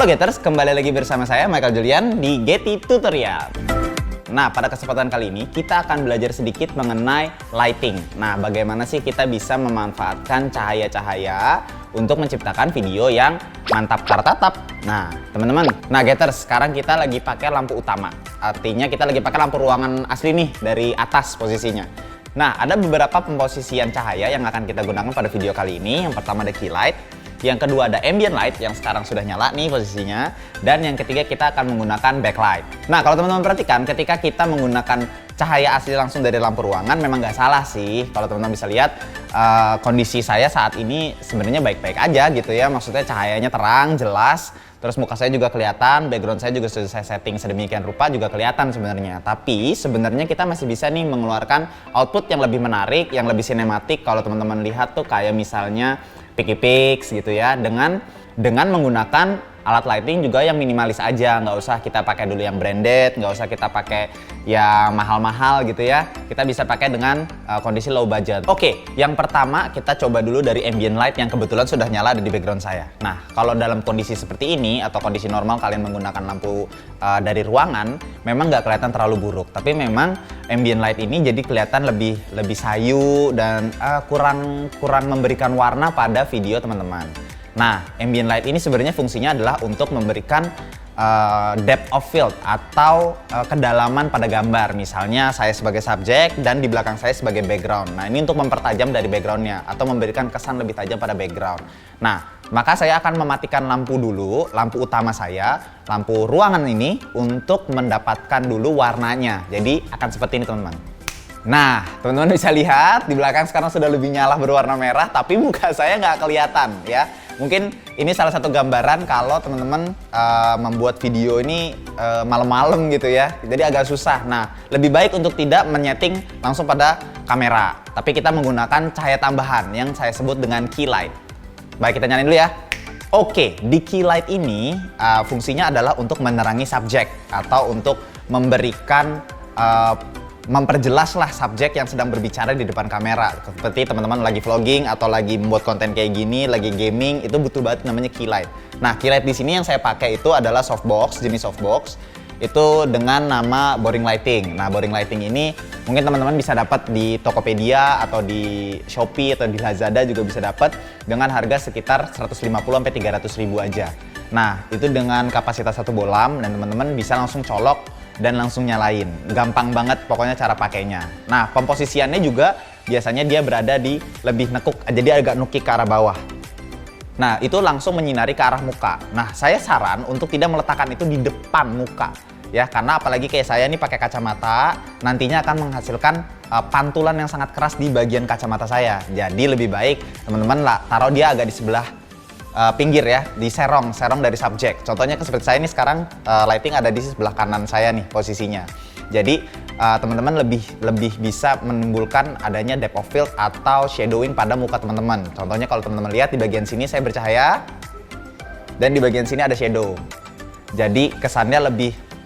Halo Getters, kembali lagi bersama saya Michael Julian di Getty Tutorial. Nah, pada kesempatan kali ini kita akan belajar sedikit mengenai lighting. Nah, bagaimana sih kita bisa memanfaatkan cahaya-cahaya untuk menciptakan video yang mantap tertatap. Nah, teman-teman, Getters, sekarang kita lagi pakai lampu utama. Artinya kita lagi pakai lampu ruangan asli nih, dari atas posisinya. Nah, ada beberapa pemposisian cahaya yang akan kita gunakan pada video kali ini. Yang pertama ada key light. Yang kedua ada ambient light yang sekarang sudah nyala nih posisinya. Dan yang ketiga kita akan menggunakan backlight. Nah, kalau teman-teman perhatikan ketika kita menggunakan cahaya asli langsung dari lampu ruangan memang nggak salah sih. Kalau teman-teman bisa lihat kondisi saya saat ini sebenarnya baik-baik aja gitu ya. Maksudnya cahayanya terang, jelas. Terus muka saya juga kelihatan, background saya juga sudah saya setting sedemikian rupa juga kelihatan sebenarnya. Tapi sebenarnya kita masih bisa nih mengeluarkan output yang lebih menarik, yang lebih sinematik. Kalau teman-teman lihat tuh kayak misalnya Picky Pix gitu ya, dengan menggunakan alat lighting juga yang minimalis aja, nggak usah kita pakai dulu yang branded, nggak usah kita pakai yang mahal-mahal gitu ya. Kita bisa pakai dengan kondisi low budget. Oke, yang pertama kita coba dulu dari ambient light yang kebetulan sudah nyala ada di background saya. Nah, kalau dalam kondisi seperti ini atau kondisi normal kalian menggunakan lampu dari ruangan, memang nggak kelihatan terlalu buruk. Tapi memang ambient light ini jadi kelihatan lebih sayu dan kurang memberikan warna pada video teman-teman. Nah, ambient light ini sebenarnya fungsinya adalah untuk memberikan depth of field atau kedalaman pada gambar. Misalnya saya sebagai subjek dan di belakang saya sebagai background. Nah, ini untuk mempertajam dari backgroundnya atau memberikan kesan lebih tajam pada background. Nah, maka saya akan mematikan lampu dulu, lampu utama saya, lampu ruangan ini untuk mendapatkan dulu warnanya. Jadi akan seperti ini teman-teman. Nah, teman-teman bisa lihat di belakang sekarang sudah lebih nyala berwarna merah, tapi muka saya nggak kelihatan ya. Mungkin ini salah satu gambaran kalau teman-teman membuat video ini malam-malam gitu ya, jadi agak susah. Nah, lebih baik untuk tidak menyeting langsung pada kamera, tapi kita menggunakan cahaya tambahan yang saya sebut dengan key light. Baik, kita nyalain dulu ya. Oke, di key light ini fungsinya adalah untuk menerangi subjek atau untuk memberikan memperjelas lah subjek yang sedang berbicara di depan kamera. Seperti teman-teman lagi vlogging atau lagi membuat konten kayak gini, lagi gaming, itu butuh banget namanya key light. Nah, key light di sini yang saya pakai itu adalah softbox, jenis softbox. Itu dengan nama Boring Lighting. Nah, Boring Lighting ini mungkin teman-teman bisa dapat di Tokopedia atau di Shopee atau di Lazada juga bisa dapat dengan harga sekitar 150-300 ribu aja. Nah, itu dengan kapasitas 1 bolam dan teman-teman bisa langsung colok dan langsung nyalain. Gampang banget pokoknya cara pakainya. Nah, komposisiannya juga biasanya dia berada di lebih nekuk, jadi agak nukik ke arah bawah. Nah, itu langsung menyinari ke arah muka. Nah, saya saran untuk tidak meletakkan itu di depan muka ya, karena apalagi kayak saya nih pakai kacamata, nantinya akan menghasilkan pantulan yang sangat keras di bagian kacamata saya. Jadi lebih baik teman-teman taruh dia agak di sebelah pinggir ya, di serong dari subjek. Contohnya seperti saya ini sekarang lighting ada di sebelah kanan saya nih posisinya. Jadi teman-teman lebih bisa menimbulkan adanya depth of field atau shadowing pada muka teman-teman. Contohnya kalau teman-teman lihat di bagian sini saya bercahaya dan di bagian sini ada shadow. Jadi kesannya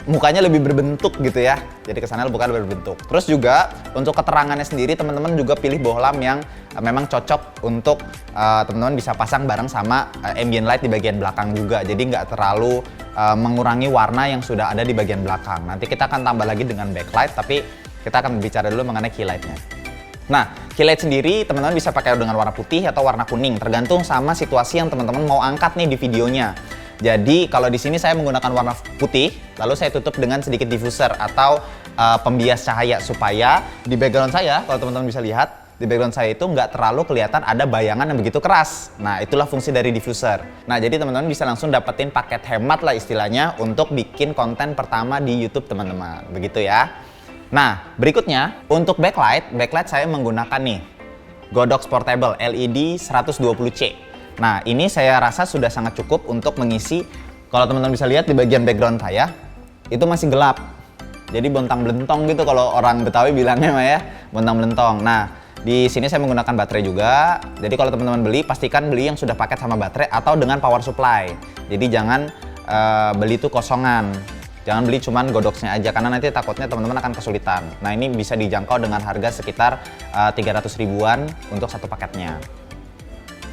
mukanya lebih berbentuk gitu ya. Jadi kesannya bukan berbentuk. Terus juga untuk keterangannya sendiri teman-teman juga pilih bohlam yang memang cocok untuk teman-teman bisa pasang bareng sama ambient light di bagian belakang juga. Jadi nggak terlalu mengurangi warna yang sudah ada di bagian belakang. Nanti kita akan tambah lagi dengan backlight, tapi kita akan bicara dulu mengenai key lightnya. Nah, key light sendiri teman-teman bisa pakai dengan warna putih atau warna kuning, tergantung sama situasi yang teman-teman mau angkat nih di videonya. Jadi kalau di sini saya menggunakan warna putih, lalu saya tutup dengan sedikit diffuser atau pembias cahaya supaya di background saya, kalau teman-teman bisa lihat, di background saya itu nggak terlalu kelihatan ada bayangan yang begitu keras. Nah, itulah fungsi dari diffuser. Nah, jadi teman-teman bisa langsung dapetin paket hemat lah istilahnya untuk bikin konten pertama di YouTube teman-teman. Begitu ya. Nah, berikutnya untuk backlight saya menggunakan nih Godox Portable LED 120C. Nah, ini saya rasa sudah sangat cukup untuk mengisi. Kalau teman-teman bisa lihat di bagian background saya itu masih gelap. Jadi bontang-belentong gitu kalau orang Betawi bilangnya mah ya, bontang-belentong. Nah, di sini saya menggunakan baterai juga. Jadi kalau teman-teman beli, pastikan beli yang sudah paket sama baterai atau dengan power supply. Jadi jangan beli itu kosongan. Jangan beli cuman Godoxnya aja karena nanti takutnya teman-teman akan kesulitan. Nah, ini bisa dijangkau dengan harga sekitar 300 ribuan untuk satu paketnya.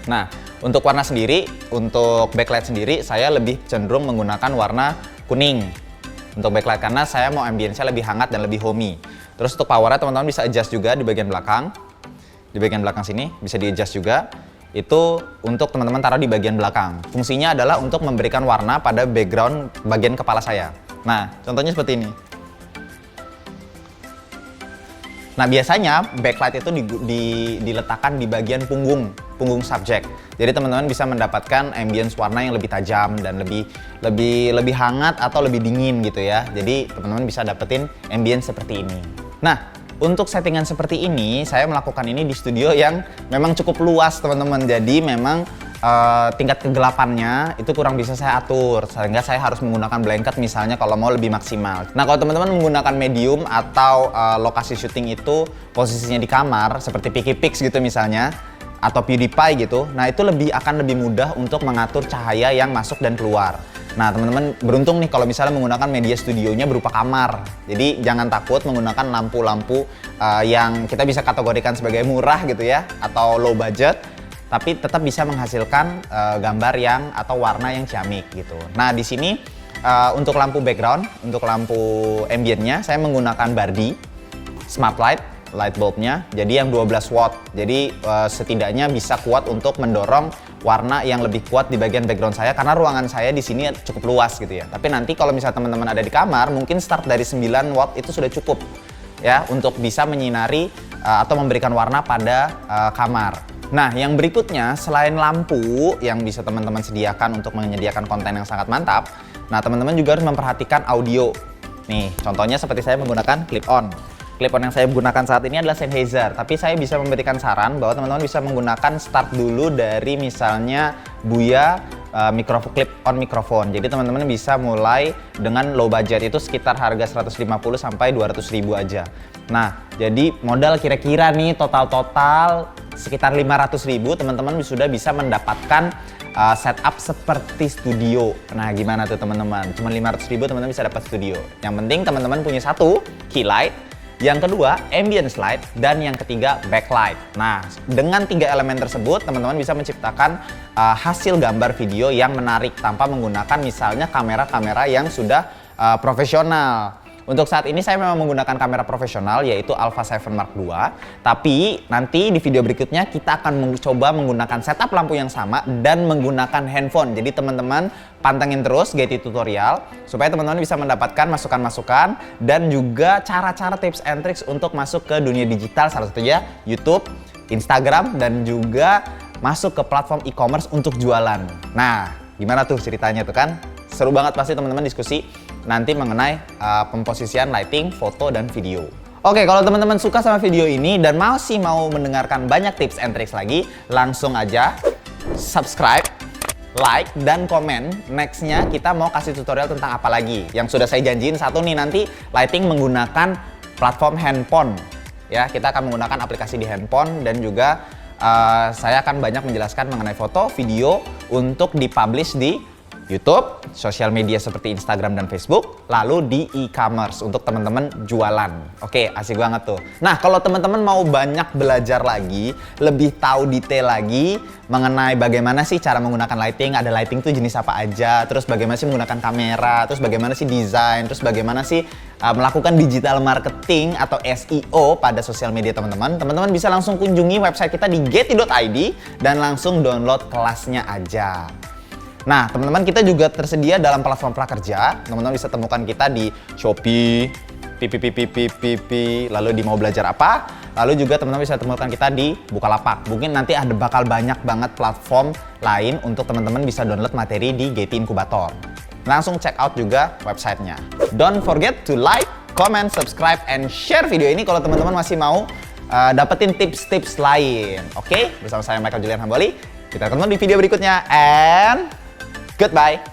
Nah, untuk warna sendiri, untuk backlight sendiri, saya lebih cenderung menggunakan warna kuning untuk backlight karena saya mau ambience-nya lebih hangat dan lebih homey. Terus untuk powernya teman-teman bisa adjust juga di bagian belakang. Di bagian belakang sini bisa di adjust juga. Itu untuk teman-teman taruh di bagian belakang. Fungsinya adalah untuk memberikan warna pada background bagian kepala saya. Nah, contohnya seperti ini. Nah, biasanya backlight itu diletakkan di bagian punggung subjek. Jadi teman-teman bisa mendapatkan ambience warna yang lebih tajam dan lebih hangat atau lebih dingin gitu ya. Jadi teman-teman bisa dapetin ambience seperti ini. Nah, untuk settingan seperti ini, saya melakukan ini di studio yang memang cukup luas teman-teman. Jadi memang tingkat kegelapannya itu kurang bisa saya atur, sehingga saya harus menggunakan blanket misalnya kalau mau lebih maksimal. Nah, kalau teman-teman menggunakan medium atau lokasi syuting itu posisinya di kamar seperti Picky Pix gitu misalnya, atau PewDiePie gitu, nah itu akan lebih mudah untuk mengatur cahaya yang masuk dan keluar. Nah, teman-teman beruntung nih kalau misalnya menggunakan media studionya berupa kamar. Jadi jangan takut menggunakan lampu-lampu yang kita bisa kategorikan sebagai murah gitu ya, atau low budget, tapi tetap bisa menghasilkan gambar yang atau warna yang ciamik gitu. Nah, di sini untuk lampu background, untuk lampu ambientnya saya menggunakan Bardi Smart light bulbnya, jadi yang 12 watt. Jadi setidaknya bisa kuat untuk mendorong warna yang lebih kuat di bagian background saya karena ruangan saya di sini cukup luas gitu ya. Tapi nanti kalau misalnya teman-teman ada di kamar, mungkin start dari 9 watt itu sudah cukup ya untuk bisa menyinari atau memberikan warna pada kamar. Nah, yang berikutnya selain lampu yang bisa teman-teman sediakan untuk menyediakan konten yang sangat mantap, nah teman-teman juga harus memperhatikan audio. Nih, contohnya seperti saya menggunakan clip-on. Clip-on yang saya gunakan saat ini adalah Sennheiser, tapi saya bisa memberikan saran bahwa teman-teman bisa menggunakan start dulu dari misalnya Buya clip-on mikrofon. Jadi teman-teman bisa mulai dengan low budget itu sekitar harga 150 sampai 200 ribu aja. Nah, jadi modal kira-kira nih total sekitar 500 ribu teman-teman sudah bisa mendapatkan setup seperti studio. Nah, gimana tuh teman-teman? Cuma 500 ribu teman-teman bisa dapat studio. Yang penting teman-teman punya satu key light, yang kedua ambience light, dan yang ketiga backlight. Nah, dengan 3 elemen tersebut teman-teman bisa menciptakan hasil gambar video yang menarik tanpa menggunakan misalnya kamera-kamera yang sudah profesional. Untuk saat ini saya memang menggunakan kamera profesional yaitu Alpha 7 Mark II. Tapi nanti di video berikutnya kita akan mencoba menggunakan setup lampu yang sama dan menggunakan handphone. Jadi teman-teman pantengin terus Getty Tutorial supaya teman-teman bisa mendapatkan masukan-masukan dan juga cara-cara tips and tricks untuk masuk ke dunia digital, salah satunya YouTube, Instagram, dan juga masuk ke platform e-commerce untuk jualan. Nah, gimana tuh ceritanya tuh kan? Seru banget pasti teman-teman diskusi nanti mengenai pemposisian lighting, foto, dan video. Oke, kalau teman-teman suka sama video ini dan masih mau mendengarkan banyak tips and tricks lagi, langsung aja subscribe, like, dan komen. Nextnya kita mau kasih tutorial tentang apa lagi. Yang sudah saya janjiin satu nih, nanti lighting menggunakan platform handphone. Ya, kita akan menggunakan aplikasi di handphone dan juga saya akan banyak menjelaskan mengenai foto, video untuk dipublish di YouTube, sosial media seperti Instagram dan Facebook, lalu di e-commerce untuk teman-teman jualan. Oke, asik banget tuh. Nah, kalau teman-teman mau banyak belajar lagi, lebih tahu detail lagi mengenai bagaimana sih cara menggunakan lighting, ada lighting tuh jenis apa aja, terus bagaimana sih menggunakan kamera, terus bagaimana sih desain, terus bagaimana sih melakukan digital marketing atau SEO pada sosial media teman-teman, teman-teman bisa langsung kunjungi website kita di getty.id dan langsung download kelasnya aja. Nah, teman-teman kita juga tersedia dalam platform prakerja. Teman-teman bisa temukan kita di Shopee, lalu di Mau Belajar Apa. Lalu juga teman-teman bisa temukan kita di Bukalapak. Mungkin nanti bakal banyak banget platform lain untuk teman-teman bisa download materi di Getty Inkubator. Langsung check out juga websitenya. Don't forget to like, comment, subscribe, and share video ini kalau teman-teman masih mau dapetin tips-tips lain. Oke, bersama saya Michael Julian Hamboli. Kita ketemu di video berikutnya and goodbye.